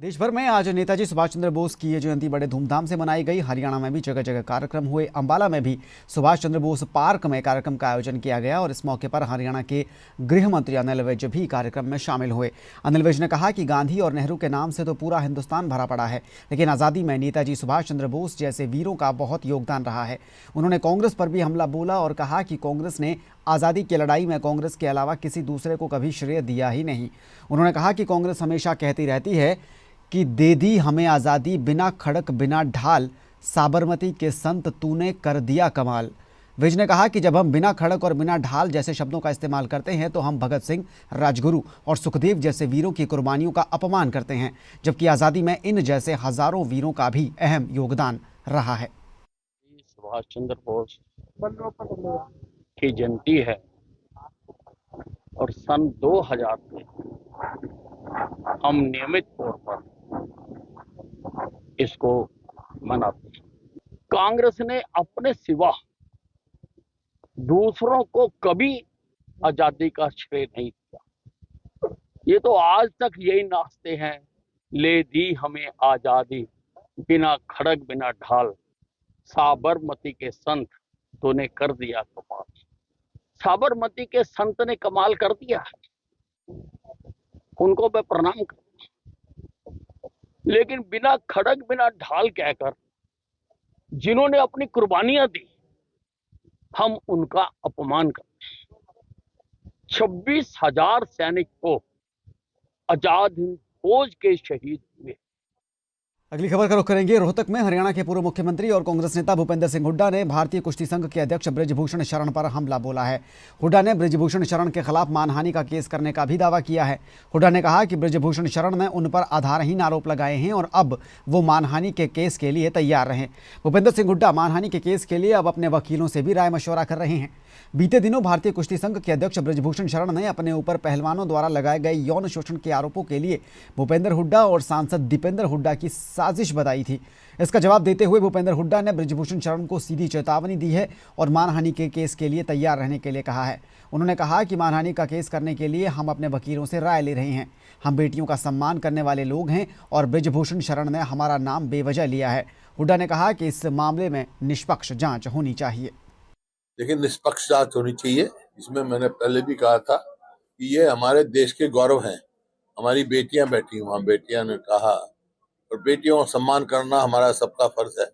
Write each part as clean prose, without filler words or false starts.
देश भर में आज नेताजी सुभाष चंद्र बोस की जयंती बड़े धूमधाम से मनाई गई। हरियाणा में भी जगह जगह कार्यक्रम हुए। अंबाला में भी सुभाष चंद्र बोस पार्क में कार्यक्रम का आयोजन किया गया और इस मौके पर हरियाणा के गृह मंत्री अनिल विज भी कार्यक्रम में शामिल हुए। अनिल विज ने कहा कि गांधी और नेहरू के नाम से तो पूरा हिंदुस्तान भरा पड़ा है, लेकिन आज़ादी में नेताजी सुभाष चंद्र बोस जैसे वीरों का बहुत योगदान रहा है। उन्होंने कांग्रेस पर भी हमला बोला और कहा कि कांग्रेस ने आज़ादी की लड़ाई में कांग्रेस के अलावा किसी दूसरे को कभी श्रेय दिया ही नहीं। उन्होंने कहा कि कांग्रेस हमेशा कहती रहती है कि दे दी हमें आज़ादी बिना खड़क बिना ढाल, साबरमती के संत तूने कर दिया कमाल। विज ने कहा कि जब हम बिना खड़क और बिना ढाल जैसे शब्दों का इस्तेमाल करते हैं तो हम भगत सिंह, राजगुरु और सुखदेव जैसे वीरों की कुर्बानियों का अपमान करते हैं, जबकि आज़ादी में इन जैसे हजारों वीरों का भी अहम योगदान रहा है। सुभाष चंद्र बोस की जयंती है और सन 2000 में हम नियमित तौर पर इसको मनाते हैं। कांग्रेस ने अपने सिवा दूसरों को कभी आजादी का श्रेय नहीं दिया। ये तो आज तक यही नाचते हैं, ले दी हमें आजादी बिना खड़क बिना ढाल, साबरमती के संत तूने कर दिया कमाल। साबरमती के संत ने कमाल कर दिया है, उनको मैं प्रणाम करता हूं। लेकिन बिना खड़क बिना ढाल कहकर जिन्होंने अपनी कुर्बानियां दी, हम उनका अपमान करते हैं। 26,000 सैनिक को आजाद हिंद फौज के शहीद हुए। अगली खबर का रुख करेंगे। रोहतक में हरियाणा के पूर्व मुख्यमंत्री और कांग्रेस नेता भूपेंद्र सिंह हुड्डा ने भारतीय कुश्ती संघ के अध्यक्ष बृजभूषण शरण पर हमला बोला है। हुड्डा ने बृजभूषण शरण के खिलाफ मानहानि का केस करने का भी दावा किया है। हुड्डा ने कहा कि बृजभूषण शरण ने उन पर आधारहीन आरोप लगाए हैं और अब वो मानहानि के केस के लिए तैयार रहे। भूपेंद्र सिंह हुड्डा मानहानि के केस के लिए अब अपने वकीलों से भी राय मशवरा कर रहे हैं। बीते दिनों भारतीय कुश्ती संघ के अध्यक्ष बृजभूषण शरण ने अपने ऊपर पहलवानों द्वारा लगाए गए यौन शोषण के आरोपों के लिए भूपेंद्र हुड्डा और सांसद दीपेंद्र हुड्डा की साजिश बताई थी। इसका जवाब देते हुए भूपेंद्र हुड्डा ने बृजभूषण शरण को सीधी चेतावनी दी है और मानहानि के केस के लिए तैयार रहने के लिए कहा है। उन्होंने कहा कि मानहानि का केस करने के लिए हम अपने वकीलों से राय ले रहे हैं। हम बेटियों का सम्मान करने वाले लोग हैं और बृजभूषण शरण ने हमारा नाम बेवजह लिया है। हुड्डा ने कहा कि इस मामले में निष्पक्ष जांच होनी चाहिए। लेकिन निष्पक्ष जांच होनी चाहिए। इसमें मैंने पहले भी कहा था कि ये हमारे देश के गौरव हैं। हमारी बेटियां बैठी वहां, बेटियां ने कहा, और बेटियों का सम्मान करना हमारा सबका फर्ज है।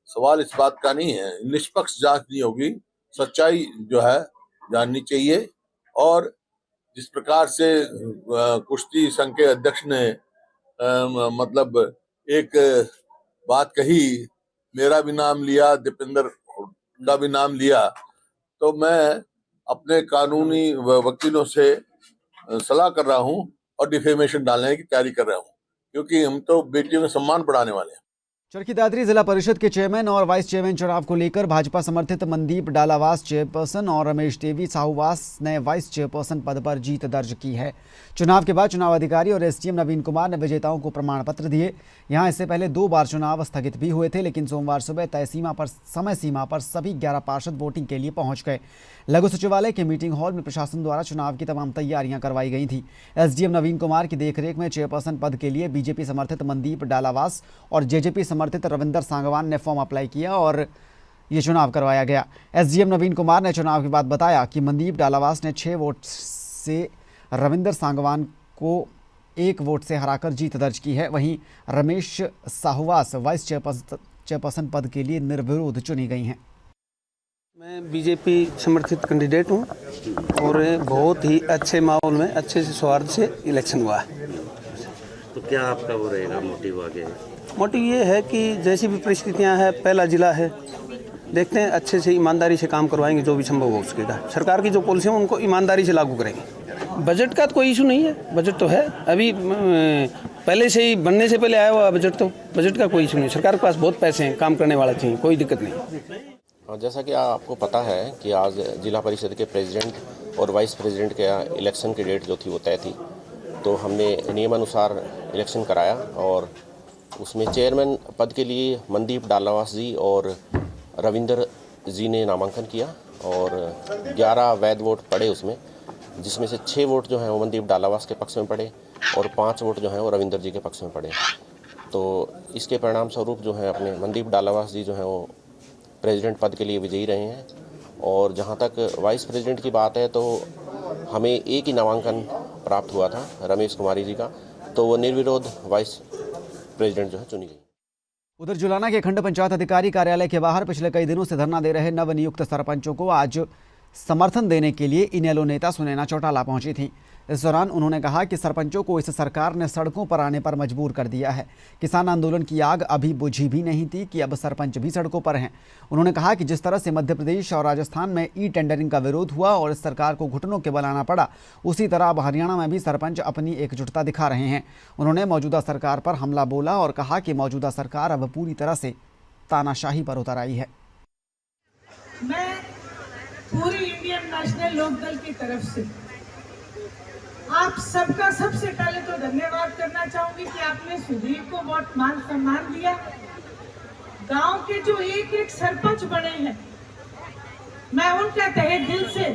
सवाल इस बात का नहीं है। निष्पक्ष जांच नहीं होगी, सच्चाई जो है जाननी चाहिए। और जिस प्रकार से कुश्ती संघ के अध्यक्ष ने मतलब एक बात कही, मेरा भी नाम लिया, दीपेंद्र का भी नाम लिया, तो मैं अपने कानूनी वकीलों से सलाह कर रहा हूं और डिफेमेशन डालने की तैयारी कर रहा हूं, क्योंकि हम तो बेटियों का सम्मान बढ़ाने वाले हैं। चरखी दादरी जिला परिषद के चेयरमैन और वाइस चेयरमैन चुनाव को लेकर भाजपा समर्थित मनदीप डालावास चेयरपर्सन और रमेश देवी साहूवास ने वाइस चेयरपर्सन पद पर जीत दर्ज की है। चुनाव के बाद चुनाव अधिकारी और एसडीएम नवीन कुमार ने विजेताओं को प्रमाण पत्र दिए। यहां इससे पहले 2 बार चुनाव स्थगित भी हुए थे, लेकिन सोमवार सुबह समय सीमा पर सभी 11 पार्षद वोटिंग के लिए पहुंच गए। लघु सचिवालय के मीटिंग हॉल में प्रशासन द्वारा चुनाव की तमाम तैयारियां करवाई गई थी। एसडीएम नवीन कुमार की देखरेख में चेयरपर्सन पद के लिए बीजेपी समर्थित मनदीप डालावास और जेजेपी समर्थित रविंदर सांगवान ने फॉर्म अप्लाई किया और ये चुनाव करवाया गया। एसडीएम नवीन कुमार ने चुनाव के बाद बताया कि मनदीप डालावास ने 6 वोट से रविंदर सांगवान को 1 वोट से हराकर जीत दर्ज की है। वहीं रमेश साहूवास वाइस चेयरपर्सन पद के लिए निर्विरोध चुनी गई हैं। मैं बीजेपी समर्थित कैंडिडेट हूं और बहुत ही अच्छे माहौल में अच्छे से सौहार्द से इलेक्शन हुआ है। तो क्या आपका वो रहेगा मोटिव आगे? मोटिव ये है कि जैसी भी परिस्थितियां हैं, पहला जिला है, देखते हैं अच्छे से ईमानदारी से काम करवाएंगे, जो भी संभव हो सकेगा। सरकार की जो पॉलिसी है उनको ईमानदारी से लागू करेंगे। बजट का तो कोई इशू नहीं है, बजट तो है अभी पहले से ही बनने से पहले आया हुआ बजट, तो बजट का कोई इशू नहीं। सरकार के पास बहुत पैसे हैं, काम करने वाला चाहिए, कोई दिक्कत नहीं। और जैसा कि आपको पता है कि आज जिला परिषद के प्रेसिडेंट और वाइस प्रेसिडेंट के इलेक्शन की डेट जो थी वो तय थी, तो हमने नियमानुसार इलेक्शन कराया और उसमें चेयरमैन पद के लिए मनदीप डालावास जी और रविंदर जी ने नामांकन किया और 11 वैध वोट पड़े उसमें, जिसमें से 6 वोट जो हैं वो मनदीप डालावास के पक्ष में पड़े और 5 वोट जो हैं वो रविंदर जी के पक्ष में पड़े। तो इसके परिणाम स्वरूप जो है अपने मनदीप डालावास जी जो हैं वो प्रेसिडेंट पद के लिए विजयी रहे हैं। और जहां तक वाइस प्रेसिडेंट की बात है तो हमें एक ही नामांकन प्राप्त हुआ था रमेश कुमारी जी का, तो वो निर्विरोध वाइस प्रेसिडेंट जो है चुनी गई। उधर जुलाना के खंड पंचायत अधिकारी कार्यालय के बाहर पिछले कई दिनों से धरना दे रहे नवनियुक्त सरपंचों को आज समर्थन देने के लिए इनेलो नेता सुनैना चौटाला पहुंची थी। इस दौरान उन्होंने कहा कि सरपंचों को इस सरकार ने सड़कों पर आने पर मजबूर कर दिया है। किसान आंदोलन की आग अभी बुझी भी नहीं थी कि अब सरपंच भी सड़कों पर हैं। उन्होंने कहा कि जिस तरह से मध्य प्रदेश और राजस्थान में ई टेंडरिंग का विरोध हुआ और इस सरकार को घुटनों के बल आना पड़ा, उसी तरह अब हरियाणा में भी सरपंच अपनी एकजुटता दिखा रहे हैं। उन्होंने मौजूदा सरकार पर हमला बोला और कहा कि मौजूदा सरकार अब पूरी तरह से तानाशाही पर उतर आई है। मैं पूरी इंडियन नेशनल लोकदल की तरफ से आप सबका सबसे पहले तो धन्यवाद करना चाहूंगी कि आपने सुधीर को बहुत मान सम्मान दिया। गांव के जो एक एक सरपंच बने हैं, मैं उनका तहे दिल से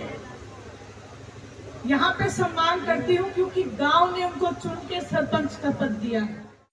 यहाँ पे सम्मान करती हूँ, क्योंकि गांव ने उनको चुन के सरपंच का पद दिया है।